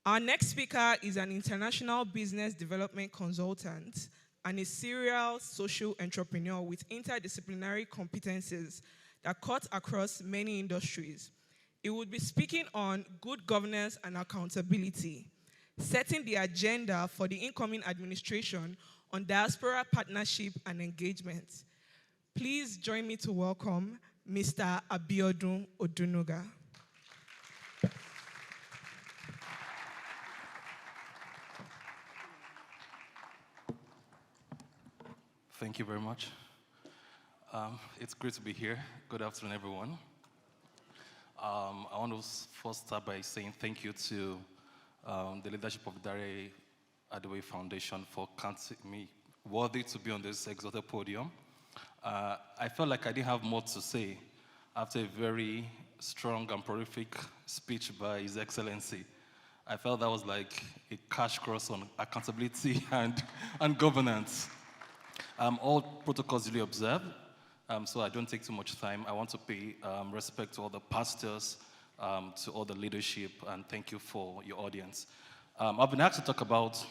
Our next speaker is an international business development consultant and a serial social entrepreneur with interdisciplinary competencies that cut across many industries. He would be speaking on good governance and accountability, setting the agenda for the incoming administration on Diaspora Partnership and Engagement. Please join me to welcome Mr. Abiodun Odunuga. Thank you very much. It's great to be here. Good afternoon, everyone. I want to first start by saying thank you to the leadership of Dare Dare Adeboye Foundation for counting me worthy to be on this exalted podium. I felt like I didn't have more to say after a very strong and prolific speech by His Excellency. I felt that was like a cash cross on accountability and governance. All protocols duly observed, so I don't take too much time. I want to pay respect to all the pastors, to all the leadership, and thank you for your audience. I've been asked to talk about,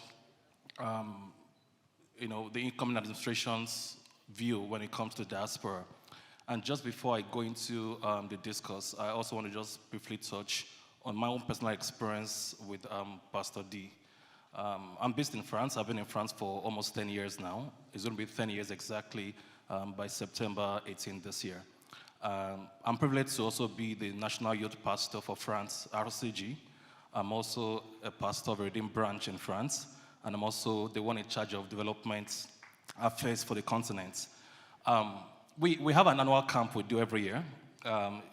the incoming administration's view when it comes to diaspora. And just before I go into the discourse, I also want to just briefly touch on my own personal experience with Pastor D. I'm based in France. I've been in France for almost 10 years now. It's going to be 10 years exactly by September 18 this year. I'm privileged to also be the National Youth Pastor for France, RCG. I'm also a pastor of a Redeemed branch in France, and I'm also the one in charge of development affairs for the continent. We have an annual camp we do every year,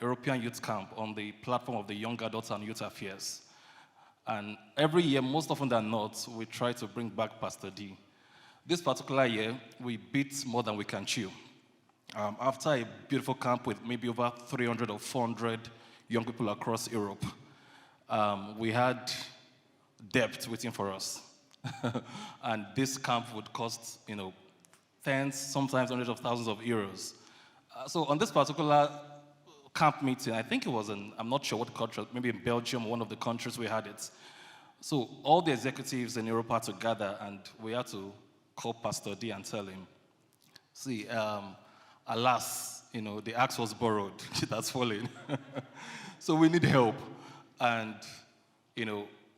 European Youth Camp, on the platform of the Young Adults and Youth Affairs. And every year, most often than not, we try to bring back Pastor D. This particular year, we beat more than we can chew. After a beautiful camp with maybe over 300 or 400 young people across Europe, we had debt waiting for us. And this camp would cost, tens, sometimes hundreds of thousands of euros. So on this particular camp meeting, I think it was I'm not sure what country, maybe in Belgium, one of the countries we had it. So all the executives in Europe had to gather, and we had to call Pastor D and tell him, see, alas, the axe was borrowed, it has fallen. So we need help. And,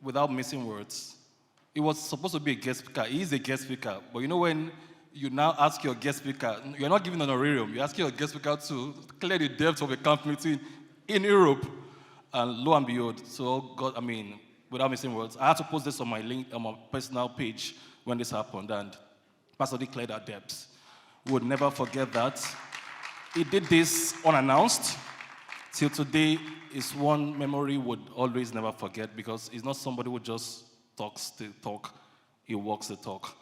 without missing words, he was supposed to be a guest speaker. He is a guest speaker. But when you now ask your guest speaker, you're not giving an honorarium, you're asking your guest speaker to clear the debt of a camp meeting in Europe. And lo and behold, without missing words, I had to post this on my link, on my personal page when this happened, and Pastor D cleared our debts. We would never forget that. He did this unannounced. Till today, it's one memory we would always never forget, because he's not somebody who just talks the talk, he walks the talk.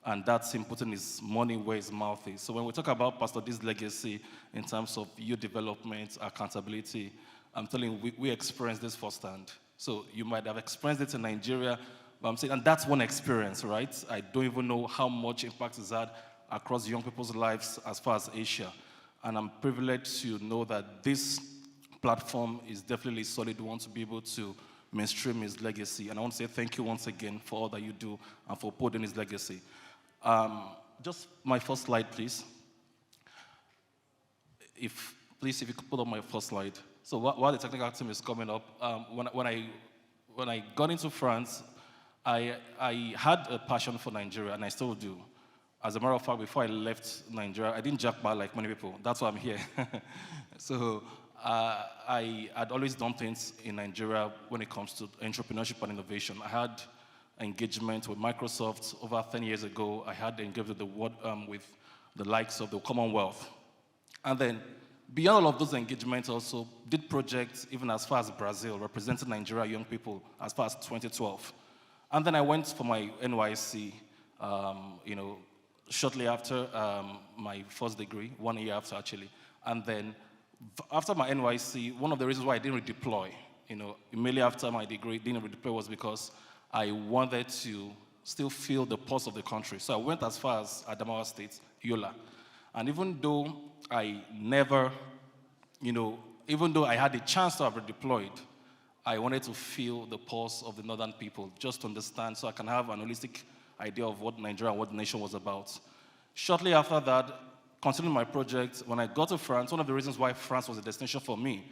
And that's him putting his money where his mouth is. So when we talk about Pastor D's legacy in terms of youth development, accountability, I'm telling you, we experienced this firsthand. So you might have experienced it in Nigeria, but I'm saying, and that's one experience, right? I don't even know how much impact it's had across young people's lives as far as Asia. And I'm privileged to know that this platform is definitely a solid one to be able to mainstream his legacy. And I want to say thank you once again for all that you do and for upholding his legacy. Just my first slide, please. If you could put up my first slide. So while the technical team is coming up, when I got into France, I had a passion for Nigeria, and I still do. As a matter of fact, before I left Nigeria, I didn't jack bar like many people. That's why I'm here. So I had always done things in Nigeria when it comes to entrepreneurship and innovation. I had engagement with Microsoft over 10 years ago. I had engagement with the likes of the Commonwealth. And then beyond all of those engagements, also did projects even as far as Brazil, representing Nigeria young people as far as 2012. And then I went for my NYC, shortly after my first degree, 1 year after actually. And then after my NYC, one of the reasons why I didn't redeploy, immediately after my degree, didn't redeploy was because I wanted to still feel the pulse of the country. So I went as far as Adamawa State, Yola. And even though I never, even though I had the chance to have redeployed, I wanted to feel the pulse of the northern people, just to understand, so I can have an holistic idea of what Nigeria and what the nation was about. Shortly after that, continuing my project, when I got to France, one of the reasons why France was a destination for me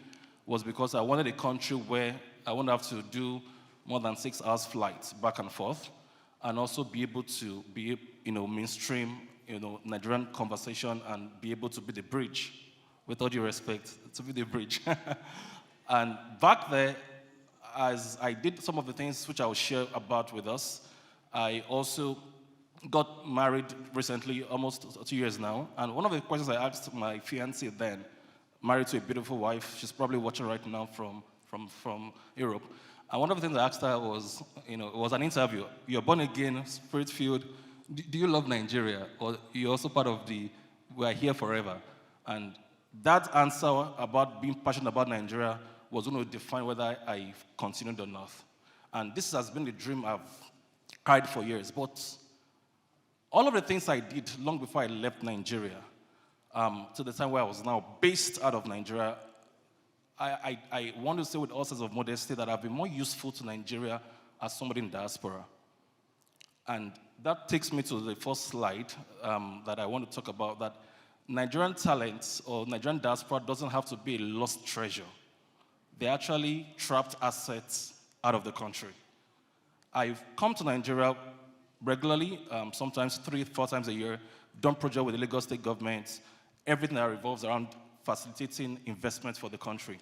was because I wanted a country where I wouldn't have to do more than 6 hours flights back and forth, and also be able to be, mainstream, Nigerian conversation and be able to be the bridge, with all due respect, to be the bridge. And back there, as I did some of the things which I will share about with us, I also got married recently, almost 2 years now. And one of the questions I asked my fiancée then, married to a beautiful wife, she's probably watching right now from Europe. And one of the things I asked her was, it was an interview. You're born again, spirit-filled. Do you love Nigeria? Or you're also part of the, we are here forever? And that answer about being passionate about Nigeria was going to define whether I continued or not. And this has been the dream I've cried for years. But all of the things I did long before I left Nigeria, to the time where I was now based out of Nigeria, I want to say with all sorts of modesty that I've been more useful to Nigeria as somebody in diaspora. And that takes me to the first slide that I want to talk about, that Nigerian talents or Nigerian diaspora doesn't have to be a lost treasure. They're actually trapped assets out of the country. I've come to Nigeria regularly, sometimes 3-4 times a year, done projects with the Lagos State government, everything that revolves around facilitating investment for the country.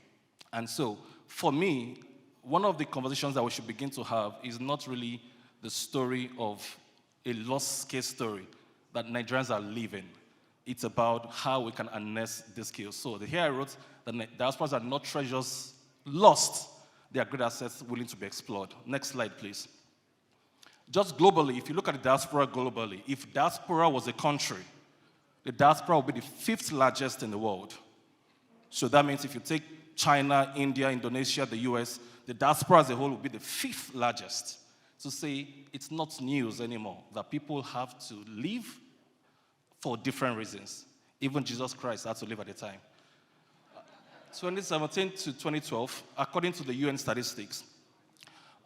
And so, for me, one of the conversations that we should begin to have is not really the story of a lost case story that Nigerians are living. It's about how we can harness the skills. So here I wrote that diasporas are not treasures lost, they are great assets willing to be explored. Next slide, please. Just globally, if you look at the diaspora globally, if diaspora was a country, the diaspora would be the 5th largest in the world. So that means if you take China, India, Indonesia, the US, the diaspora as a whole would be the 5th largest. To say it's not news anymore, that people have to live for different reasons. Even Jesus Christ had to live at the time. 2017 to 2012, according to the UN statistics,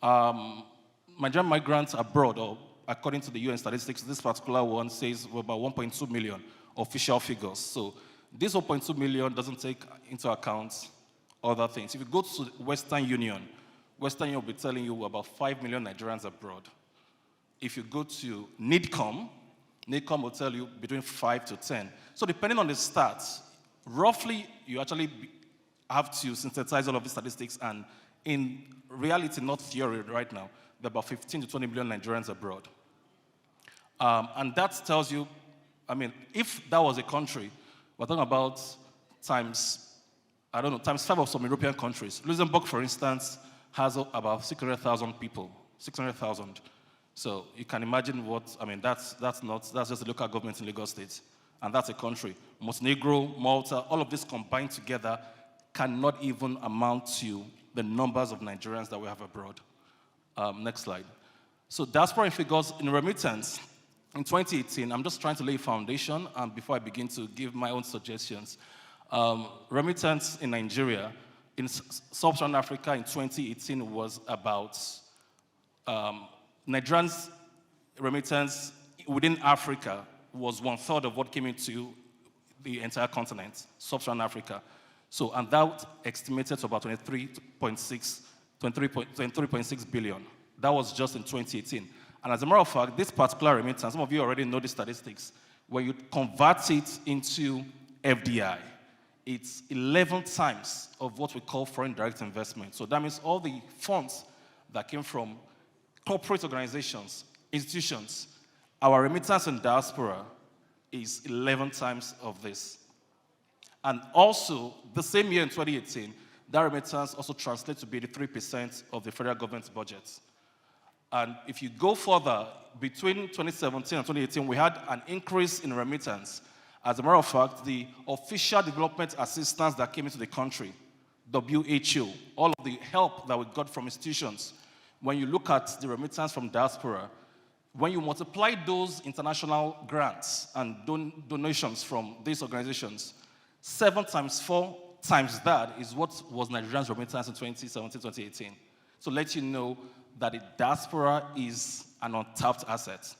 Nigerian migrants abroad, or according to the UN statistics, this particular one says we're about 1.2 million official figures. So this 1.2 million doesn't take into account other things. If you go to Western Union will be telling you about 5 million Nigerians abroad. If you go to NIDCOM will tell you between 5 to 10. So depending on the stats, roughly you actually have to synthesize all of these statistics, and in reality, not theory right now, there are about 15 to 20 million Nigerians abroad. And that tells you, if that was a country, we're talking about times 5 of some European countries. Luxembourg, for instance, has about 600,000 people, 600,000. So you can imagine that's just the local government in Lagos State, and that's a country. Montenegro, Malta, all of this combined together cannot even amount to the numbers of Nigerians that we have abroad. Next slide. So diaspora figures in remittance. In 2018, I'm just trying to lay a foundation before I begin to give my own suggestions. Remittance in Nigeria, in Sub-Saharan Africa in 2018 was about Nigerians' remittance within Africa was 1/3 of what came into the entire continent, Sub-Saharan Africa. So, and that estimated to about 23.6 billion. That was just in 2018. And as a matter of fact, this particular remittance, some of you already know the statistics, when you convert it into FDI, it's 11 times of what we call foreign direct investment. So that means all the funds that came from corporate organizations, institutions, our remittance in diaspora is 11 times of this. And also, the same year in 2018, that remittance also translates to be 83% of the federal government's budget. And if you go further, between 2017 and 2018, we had an increase in remittance. As a matter of fact, the official development assistance that came into the country, WHO, all of the help that we got from institutions, when you look at the remittance from diaspora, when you multiply those international grants and donations from these organizations, 7 times 4 times that is what was Nigerians' remittance in 2017, 2018. So let you know that the diaspora is an untapped asset.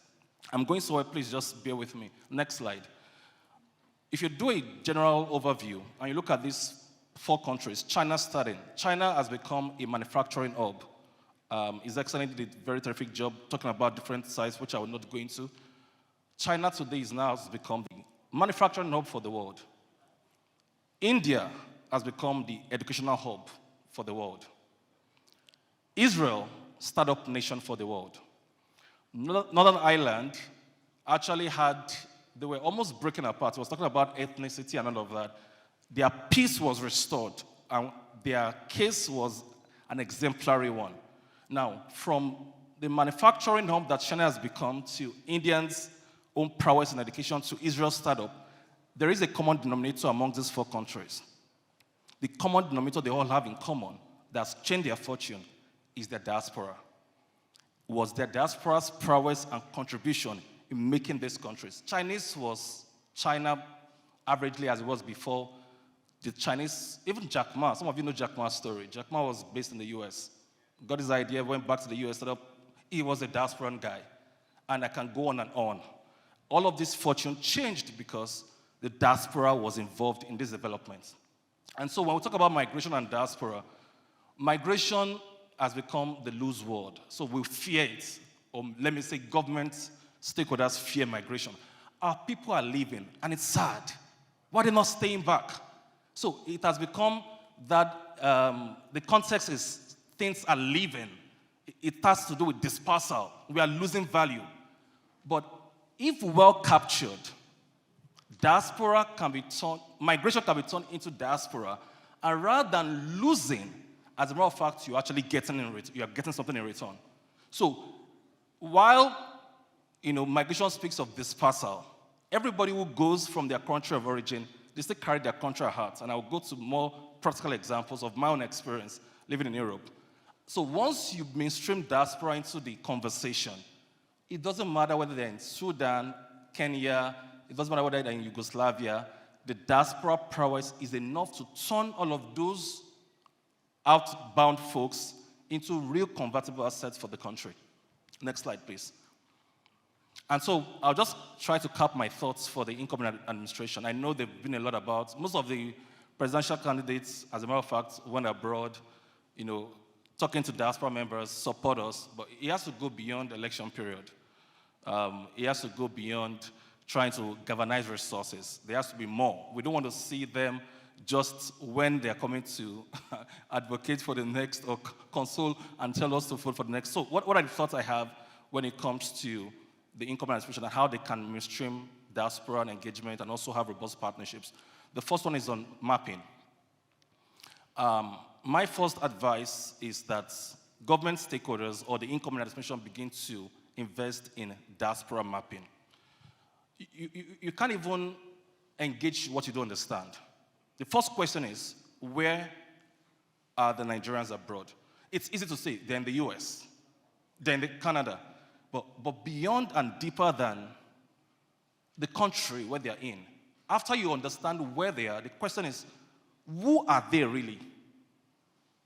I'm going somewhere, please just bear with me. Next slide. If you do a general overview and you look at these 4 countries, China starting. China has become a manufacturing hub. His Excellency did a very terrific job talking about different sites, which I will not go into. China today has become the manufacturing hub for the world. India has become the educational hub for the world. Israel, startup nation for the world. Northern Ireland actually they were almost breaking apart. It was talking about ethnicity and all of that. Their peace was restored, and their case was an exemplary one. Now, from the manufacturing hub that China has become to Indians' own prowess in education to Israel's startup, there is a common denominator among these 4 countries. The common denominator they all have in common that's changed their fortune is their diaspora. It was their diaspora's prowess and contribution in making these countries. Chinese was China averagely as it was before. The Chinese, even Jack Ma, some of you know Jack Ma's story. Jack Ma was based in the US. Got his idea, went back to the US, set up. He was a diasporan guy. And I can go on and on. All of this fortune changed because the diaspora was involved in this development. And so when we talk about migration and diaspora, migration has become the loose word. So we fear it, or let me say government stakeholders fear migration. Our people are leaving, and it's sad. Why are they not staying back? So it has become that the context is things are leaving. It has to do with dispersal. We are losing value. But if well captured, migration can be turned into diaspora, and rather than losing, as a matter of fact, you're actually you are getting something in return. So while migration speaks of dispersal, everybody who goes from their country of origin, they still carry their country at heart. And I'll go to more practical examples of my own experience living in Europe. So once you mainstream diaspora into the conversation, it doesn't matter whether they're in Sudan, Kenya, it doesn't matter whether they're in Yugoslavia, the diaspora prowess is enough to turn all of those outbound folks into real convertible assets for the country. Next slide, please. And so I'll just try to cap my thoughts for the incoming administration. I know there've been a lot about, most of the presidential candidates, as a matter of fact, went abroad, talking to diaspora members, supporters, but it has to go beyond the election period. It has to go beyond trying to galvanize resources. There has to be more. We don't want to see them just when they're coming to advocate for the next or console and tell us to vote for the next. So what are the thoughts I have when it comes to the incoming administration and how they can mainstream diaspora and engagement and also have robust partnerships? The first one is on mapping. My first advice is that government stakeholders or the incoming administration begin to invest in diaspora mapping. You can't even engage what you don't understand. The first question is, where are the Nigerians abroad? It's easy to say, they're in the US, they're in Canada, but beyond and deeper than the country where they're in, after you understand where they are, the question is, who are they really?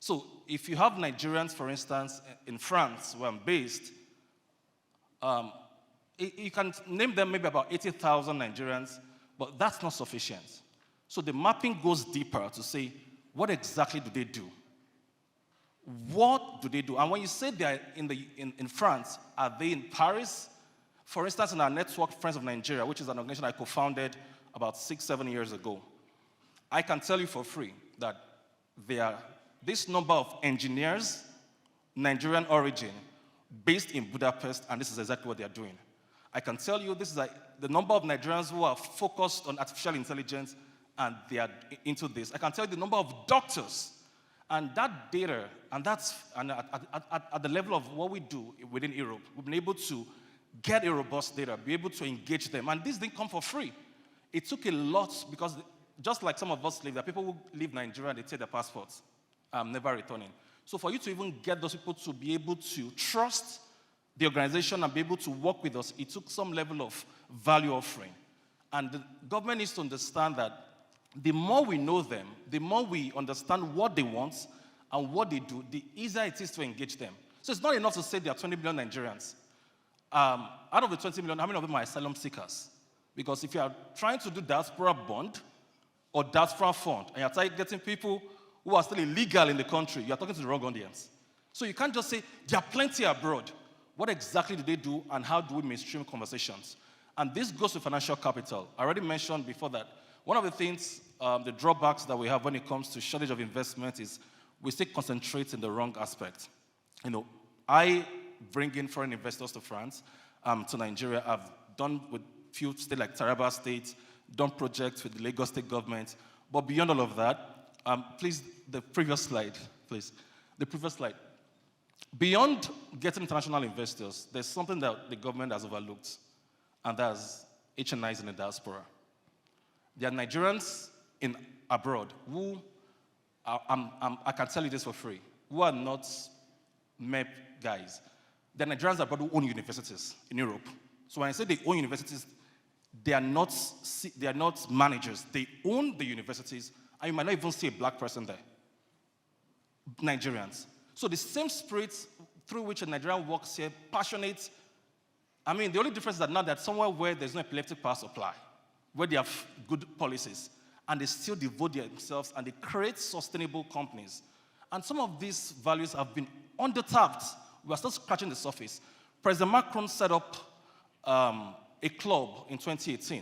So if you have Nigerians, for instance, in France, where I'm based, you can name them maybe about 80,000 Nigerians, but that's not sufficient. So the mapping goes deeper to say, what exactly do they do? What do they do? And when you say they're in France, are they in Paris? For instance, in our network, Friends of Nigeria, which is an organization I co-founded about 6-7 years ago, I can tell you for free that there are this number of engineers, Nigerian origin, based in Budapest, and this is exactly what they are doing. I can tell you this is the number of Nigerians who are focused on artificial intelligence, and they are into this. I can tell you the number of doctors, and that data, and that's at the level of what we do within Europe, we've been able to get a robust data, be able to engage them, and this didn't come for free. It took a lot because just like some of us live, there are people who leave Nigeria and they take their passports, never returning. So for you to even get those people to be able to trust the organization and be able to work with us, it took some level of value offering. And the government needs to understand that the more we know them, the more we understand what they want and what they do, the easier it is to engage them. So it's not enough to say there are 20 million Nigerians. Out of the 20 million, how many of them are asylum seekers? Because if you are trying to do diaspora bond or diaspora fund, and you're targeting people who are still illegal in the country, you're talking to the wrong audience. So you can't just say, there are plenty abroad. What exactly do they do, and how do we mainstream conversations? And this goes to financial capital. I already mentioned before that one of the things, the drawbacks that we have when it comes to shortage of investment is we still concentrate in the wrong aspect. I bring in foreign investors to France, to Nigeria. I've done with few states like Taraba State, done projects with the Lagos State government. But beyond all of that, please, the previous slide, please. The previous slide. Beyond getting international investors, there's something that the government has overlooked, and that's HNIs in the diaspora. There are Nigerians abroad who, I can tell you this for free, who are not MEP guys. There are Nigerians abroad who own universities in Europe. So when I say they own universities, they are not managers. They own the universities, and you might not even see a black person there. Nigerians. So the same spirit through which a Nigerian works here, passionate. I mean, the only difference is that now that's somewhere where there's no epileptic power supply, where they have good policies, and they still devote themselves and they create sustainable companies. And some of these values have been undertapped. We are still scratching the surface. President Macron set up a club in 2018,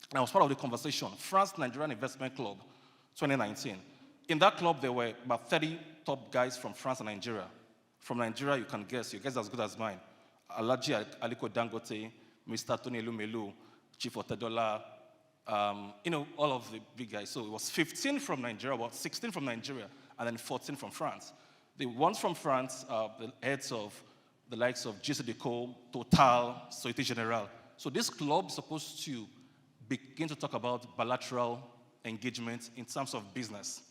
and I was part of the conversation, France-Nigerian Investment Club 2019. In that club, there were about 30 top guys from France and Nigeria. From Nigeria, you can guess, your guess as good as mine. Alhaji Aliko Dangote, Mr. Tony Elumelu, Chief Otedola, all of the big guys. So it was 15 from Nigeria, about 16 from Nigeria, and then 14 from France. The ones from France are the heads of the likes of JC Decaux, Total, Société Générale. So this club is supposed to begin to talk about bilateral engagement in terms of business.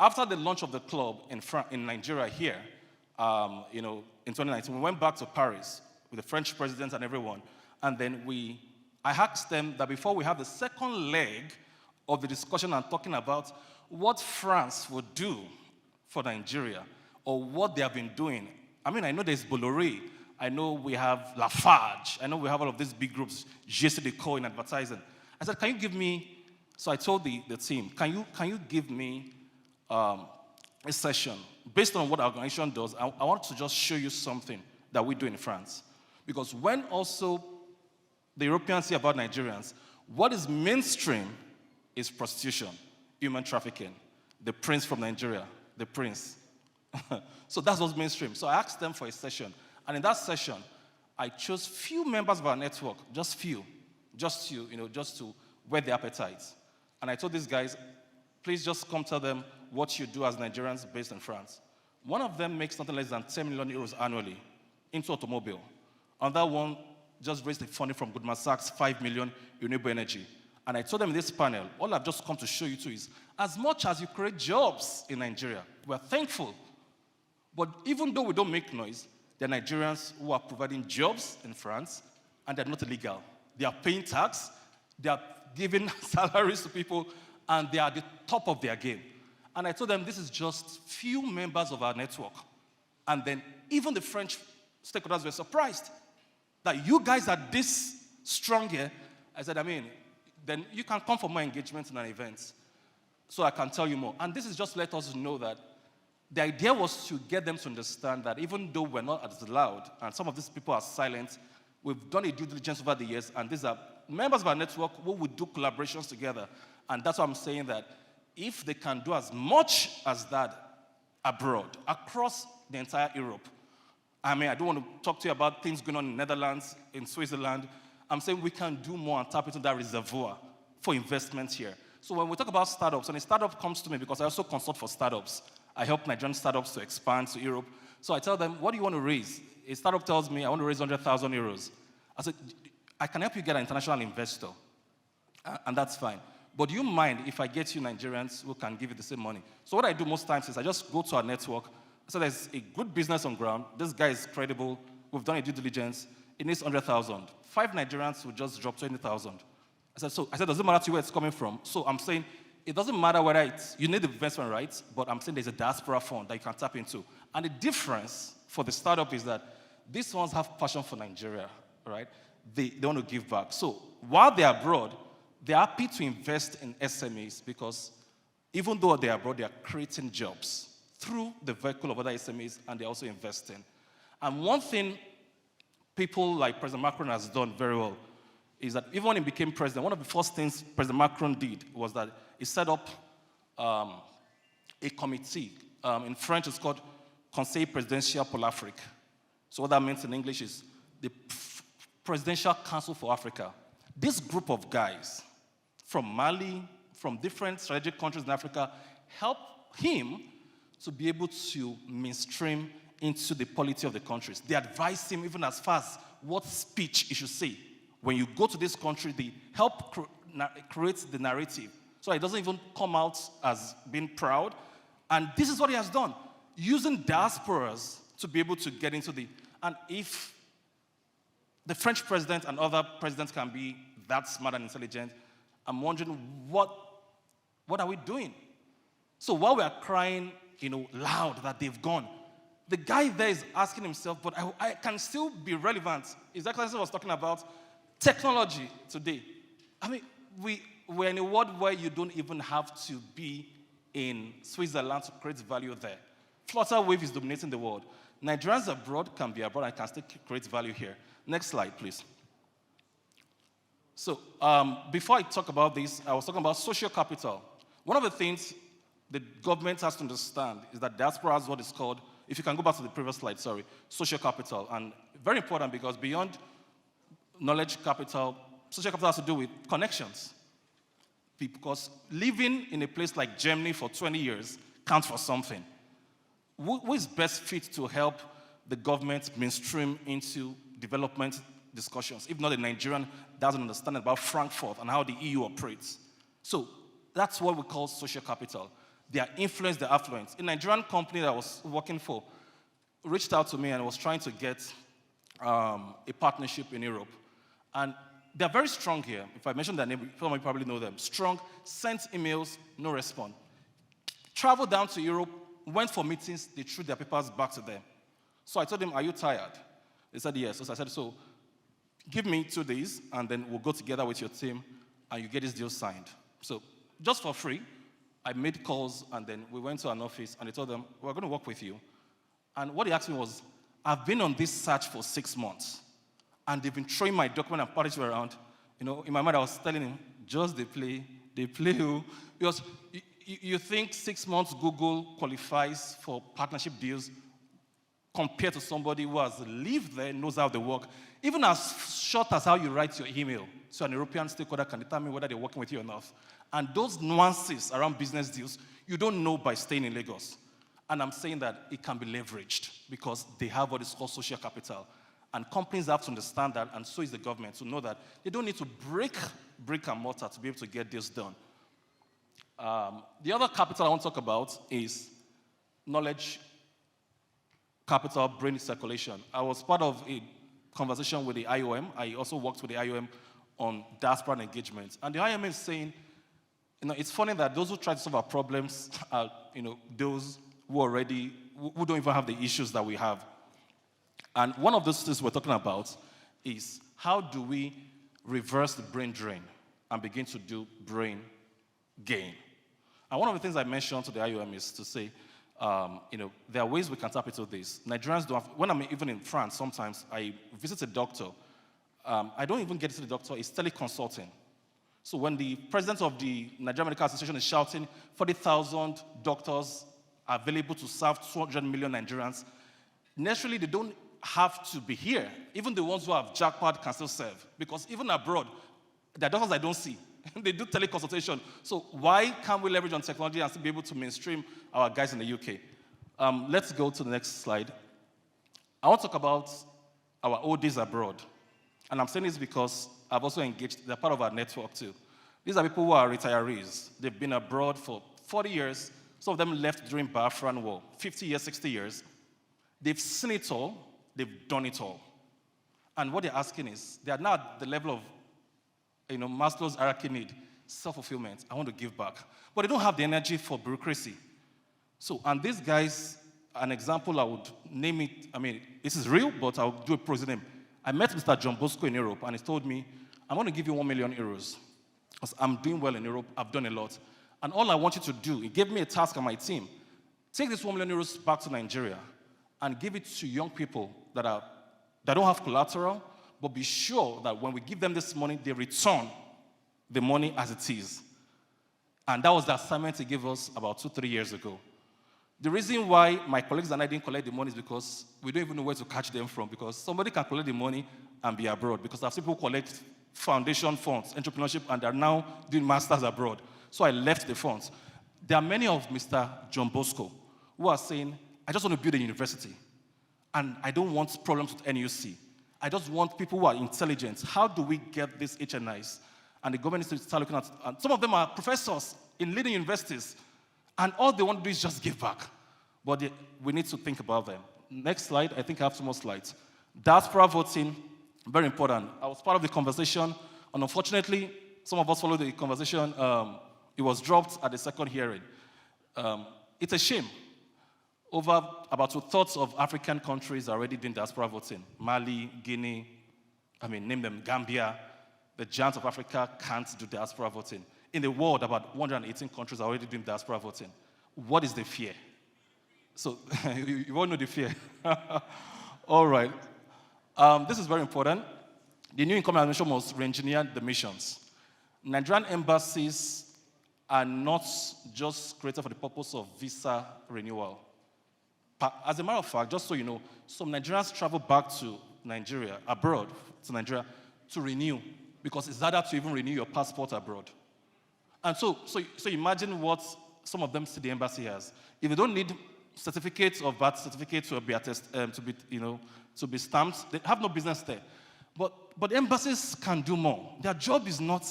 After the launch of the club in Nigeria here, in 2019, we went back to Paris with the French president and everyone, and then I asked them that before we have the second leg of the discussion and talking about what France would do for Nigeria or what they have been doing. I mean, I know there's Bolloré, I know we have Lafarge, I know we have all of these big groups, JC Decaux in advertising. I said, can you give me, so I told the team, can you give me a session based on what our organization does? I want to just show you something that we do in France. Because when also the Europeans hear about Nigerians, what is mainstream is prostitution, human trafficking, the prince from Nigeria, the prince. So that's what's mainstream. So I asked them for a session. And in that session, I chose few members of our network, just few, just to whet their appetites. And I told these guys, please just come tell them what you do as Nigerians based in France. One of them makes nothing less than 10 million euros annually into automobile. Another one just raised the funding from Goldman Sachs, 5 million renewable energy. And I told them in this panel, all I've just come to show you too is, as much as you create jobs in Nigeria, we're thankful. But even though we don't make noise, there are Nigerians who are providing jobs in France, and they're not illegal. They are paying tax, they are giving salaries to people, and they are at the top of their game. And I told them this is just few members of our network. And then even the French stakeholders were surprised that you guys are this strong here. I said, then you can come for more engagement in an event so I can tell you more. And this is just to let us know that the idea was to get them to understand that even though we're not as loud and some of these people are silent, we've done a due diligence over the years, and these are members of our network who would do collaborations together. And that's why I'm saying that if they can do as much as that abroad, across the entire Europe, I don't want to talk to you about things going on in Netherlands, in Switzerland. I'm saying we can do more and tap into that reservoir for investment here. So when we talk about startups, and a startup comes to me because I also consult for startups. I help Nigerian startups to expand to Europe. So I tell them, what do you want to raise? A startup tells me, I want to raise 100,000 euros. I said, I can help you get an international investor, and that's fine. But do you mind if I get you Nigerians who can give you the same money? So what I do most times is I just go to our network. So there's a good business on ground. This guy is credible. We've done a due diligence. It needs 100,000. 5 Nigerians will just drop 20,000. I said, does it matter to you where it's coming from? So I'm saying, it doesn't matter whether you need the investment, right? But I'm saying there's a diaspora fund that you can tap into. And the difference for the startup is that these ones have passion for Nigeria, right? They want to give back. So while they're abroad, they're happy to invest in SMEs because even though they're abroad, they are creating jobs through the vehicle of other SMEs, and they're also investing. And one thing people like President Macron has done very well is that even when he became president, one of the first things President Macron did was that he set up a committee. In French, it's called Conseil Présidentiel pour l'Afrique. So what that means in English is the Presidential Council for Africa. This group of guys from Mali, from different strategic countries in Africa, help him to be able to mainstream into the polity of the countries. They advise him even as far as what speech he should say. When you go to this country, they help create the narrative. So it doesn't even come out as being proud. And this is what he has done, using diasporas to be able to get into the... And if the French president and other presidents can be that smart and intelligent, I'm wondering what are we doing? So while we are crying, loud that they've gone, the guy there is asking himself, but I can still be relevant. Exactly as I was talking about technology today. I mean, we're in a world where you don't even have to be in Switzerland to create value there. Flutterwave is dominating the world. Nigerians abroad can be abroad and can still create value here. Next slide, please. So before I talk about this, I was talking about social capital. One of the things the government has to understand is that diaspora has what is called, if you can go back to the previous slide, sorry, social capital. And very important because beyond knowledge capital, social capital has to do with connections. Because living in a place like Germany for 20 years counts for something. Who is best fit to help the government mainstream into development discussions, if not a Nigerian doesn't understand about Frankfurt and how the EU operates? So that's what we call social capital. Their influence, their affluence. A Nigerian company that I was working for reached out to me and was trying to get a partnership in Europe. And they're very strong here. If I mention their name, some of you probably know them. Strong, sent emails, no response. Traveled down to Europe, went for meetings, they threw their papers back to them. So I told them, are you tired? They said, yes. So I said, so give me 2 days, and then we'll go together with your team, and you get this deal signed. So just for free, I made calls, and then we went to an office, and they told them, we're going to work with you. And what they asked me was, I've been on this search for 6 months, and they've been throwing my document and parties around. In my mind, I was telling him, just they play who? Because you think 6 months Google qualifies for partnership deals compared to somebody who has lived there, knows how they work. Even as short as how you write your email, so an European stakeholder can determine whether they're working with you or not. And those nuances around business deals, you don't know by staying in Lagos. And I'm saying that it can be leveraged because they have what is called social capital. And companies have to understand that, and so is the government, to know that they don't need to break brick and mortar to be able to get this done. The other capital I want to talk about is knowledge capital, brain circulation. I was part of a conversation with the IOM. I also worked with the IOM on diaspora engagement. And the IOM is saying, it's funny that those who try to solve our problems are, those who don't even have the issues that we have. And one of those things we're talking about is how do we reverse the brain drain and begin to do brain gain? And one of the things I mentioned to the IOM is to say, there are ways we can tap into this. Nigerians don't have, when I'm even in France, sometimes I visit a doctor. I don't even get to the doctor, it's teleconsulting. So when the president of the Nigerian Medical Association is shouting 40,000 doctors are available to serve 200 million Nigerians, naturally they don't have to be here. Even the ones who have jackpot can still serve. Because even abroad, there are doctors I don't see. They do teleconsultation. So why can't we leverage on technology and still be able to mainstream our guys in the UK? Let's go to the next slide. I want to talk about our old days abroad. And I'm saying this because I've also engaged, they're part of our network too. These are people who are retirees. They've been abroad for 40 years. Some of them left during Biafran War, 50 years, 60 years. They've seen it all. They've done it all. And what they're asking is, they are now at the level of Maslow's hierarchy need. self-fulfillment. I want to give back. But they don't have the energy for bureaucracy. So, and these guys, an example, I would name it, I mean, this is real, but I'll do a prosy name. I met Mr. John Bosco in Europe, and he told me, I'm going to give you 1 million euros. Because I'm doing well in Europe, I've done a lot. And all I want you to do, he gave me a task on my team, take this 1 million euros back to Nigeria and give it to young people that don't have collateral, but be sure that when we give them this money, they return the money as it is. And that was the assignment he gave us about 2-3 years ago. The reason why my colleagues and I didn't collect the money is because we don't even know where to catch them from, because somebody can collect the money and be abroad, because I've seen people collect foundation funds, entrepreneurship, and they're now doing masters abroad. So I left the funds. There are many of Mr. John Bosco who are saying, I just want to build a university, and I don't want problems with NUC. I just want people who are intelligent. How do we get these HNIs? And the government needs to start looking at, and some of them are professors in leading universities, and all they want to do is just give back. But we need to think about them. Next slide, I think I have 2 more slides. Diaspora voting, very important. I was part of the conversation, and unfortunately, some of us followed the conversation. It was dropped at the second hearing. It's a shame. Over about 2/3 of African countries are already doing diaspora voting. Mali, Guinea, name them, Gambia. The giants of Africa can't do diaspora voting. In the world, about 118 countries are already doing diaspora voting. What is the fear? So, you all know the fear. All right. This is very important. The new incoming administration must re-engineer the missions. Nigerian embassies are not just created for the purpose of visa renewal. As a matter of fact, just so you know, some Nigerians travel back to Nigeria, abroad to Nigeria, to renew, because it's harder to even renew your passport abroad. And so imagine what some of them see the embassy has. If they don't need certificates or birth certificates to be stamped, they have no business there. But embassies can do more. Their job is not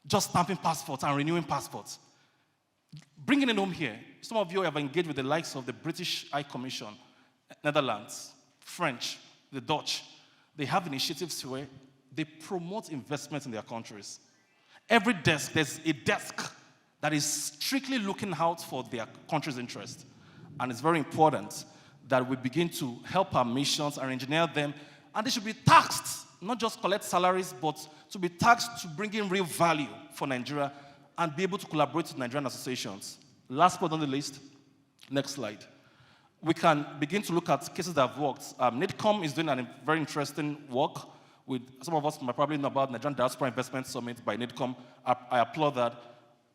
just stamping passports and renewing passports. Bringing it home here, some of you have engaged with the likes of the British High Commission, Netherlands, French, the Dutch. They have initiatives where they promote investment in their countries. Every desk, there's a desk that is strictly looking out for their country's interest. And it's very important that we begin to help our missions and engineer them. And they should be taxed, not just collect salaries, but to be taxed to bring in real value for Nigeria and be able to collaborate with Nigerian associations. Last but not the least, next slide. We can begin to look at cases that have worked. NIDCOM is doing a very interesting work. With some of us might probably know about Nigerian Diaspora Investment Summit by NIDCOM. I applaud that,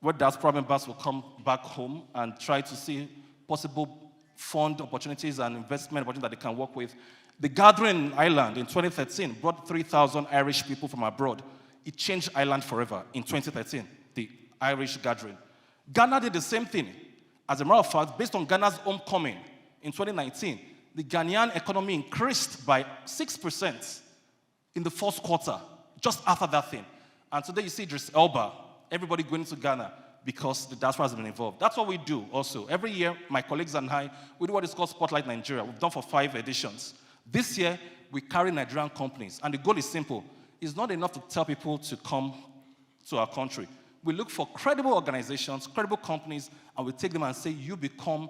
where diaspora members will come back home and try to see possible fund opportunities and investment opportunities that they can work with. The gathering in Ireland in 2013 brought 3,000 Irish people from abroad. It changed Ireland forever in 2013, the Irish gathering. Ghana did the same thing. As a matter of fact, based on Ghana's homecoming in 2019, the Ghanaian economy increased by 6% in the first quarter, just after that thing. And today you see Idris Elba, everybody going to Ghana because the diaspora has been involved. That's what we do also. Every year, my colleagues and I, we do what is called Spotlight Nigeria. We've done for 5 editions. This year, we carry Nigerian companies. And the goal is simple. It's not enough to tell people to come to our country. We look for credible organizations, credible companies, and we take them and say, you become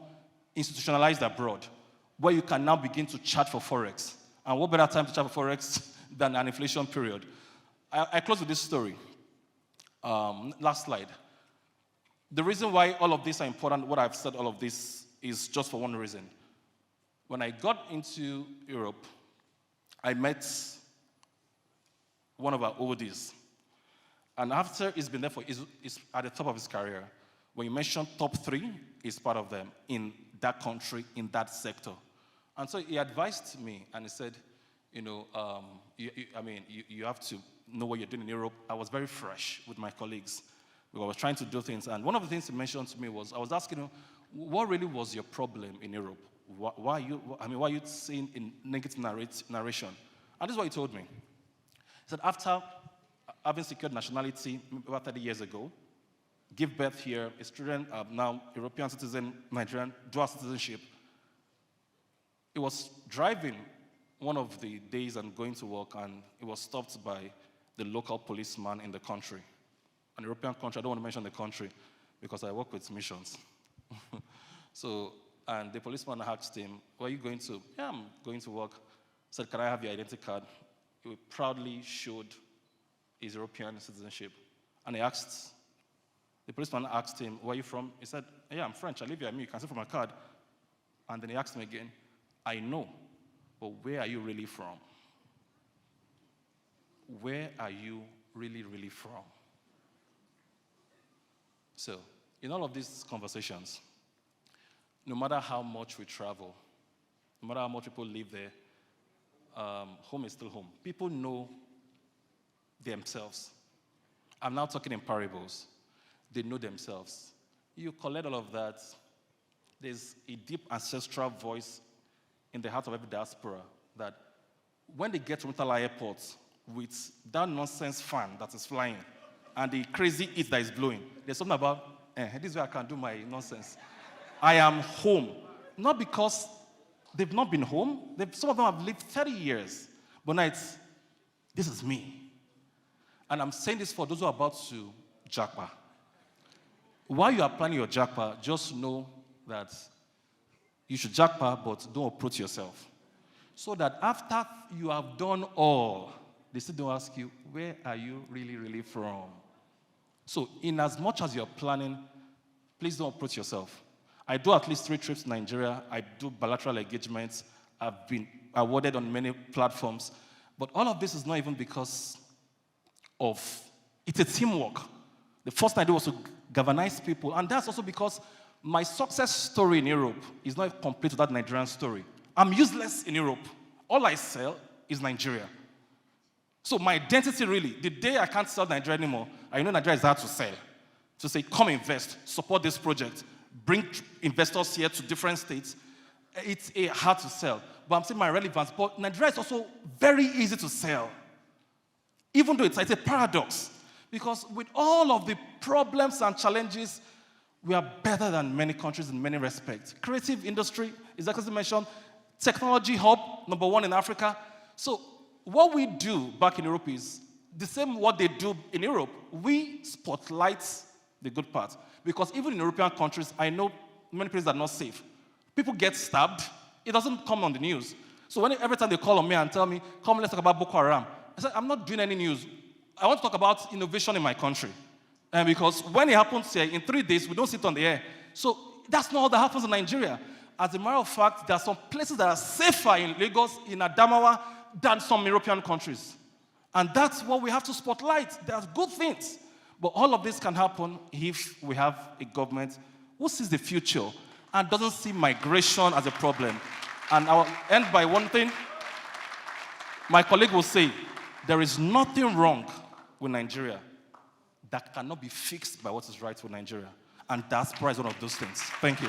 institutionalized abroad, where you can now begin to charge for Forex. And what better time to charge for Forex than an inflation period? I close with this story. Last slide. The reason why all of this are important, what I've said all of this, is just for one reason. When I got into Europe, I met one of our oldies. And after he's been there he's at the top of his career. When you mention top 3, he's part of them in that country, in that sector. And so he advised me, and he said, you have to know what you're doing in Europe. I was very fresh with my colleagues. We were trying to do things. And one of the things he mentioned to me was, I was asking him, what really was your problem in Europe? Why are you saying in negative narration? And this is what he told me. He said, after having secured nationality about 30 years ago, give birth here, his children are now European citizen, Nigerian, dual citizenship. He was driving one of the days and going to work, and he was stopped by the local policeman in the country. an European country. I don't want to mention the country because I work with missions. So, and the policeman asked him, where are you going to? Yeah, I'm going to work. Said, can I have your identity card? He proudly showed his European citizenship. And the policeman asked him, where are you from? He said, yeah, I'm French. I live here. You can see from my card. And then he asked him again, I know, but where are you really from? Where are you really, really from? So, in all of these conversations, no matter how much we travel, no matter how much people live there, home is still home. People know themselves. I'm now talking in parables. They know themselves. You collect all of that. There's a deep ancestral voice in the heart of every diaspora that when they get to Murtala Airport with that nonsense fan that is flying and the crazy heat that is blowing, there's something about, this is where I can do my nonsense. I am home. Not because they've not been home. Some of them have lived 30 years. But now this is me. And I'm saying this for those who are about to jackpot. While you are planning your jackpot, just know that you should jackpot, but don't approach yourself. So that after you have done all, they still don't ask you, where are you really, really from? So in as much as you're planning, please don't approach yourself. I do at least 3 trips to Nigeria. I do bilateral engagements. I've been awarded on many platforms. But all of this is not even because it's a teamwork. The first thing I do was to galvanize people. And that's also because my success story in Europe is not complete with that Nigerian story. I'm useless in Europe. All I sell is Nigeria. So my identity really, the day I can't sell Nigeria anymore, I know Nigeria is hard to sell. To say, come invest, support this project, bring investors here to different states, it's hard to sell. But I'm saying my relevance. But Nigeria is also very easy to sell. Even though it's a paradox. Because with all of the problems and challenges, we are better than many countries in many respects. Creative industry, is that as I mentioned, technology hub, #1 in Africa. So what we do back in Europe is the same what they do in Europe. We spotlight the good part. Because even in European countries, I know many places are not safe. People get stabbed. It doesn't come on the news. So every time they call on me and tell me, come, let's talk about Boko Haram, I said, I'm not doing any news. I want to talk about innovation in my country. And because when it happens here, in 3 days, we don't sit on the air. So that's not all that happens in Nigeria. As a matter of fact, there are some places that are safer in Lagos, in Adamawa, than some European countries. And that's what we have to spotlight. There are good things. But all of this can happen if we have a government who sees the future and doesn't see migration as a problem. And I'll end by one thing. My colleague will say, there is nothing wrong with Nigeria that cannot be fixed by what is right with Nigeria. And diaspora is one of those things. Thank you.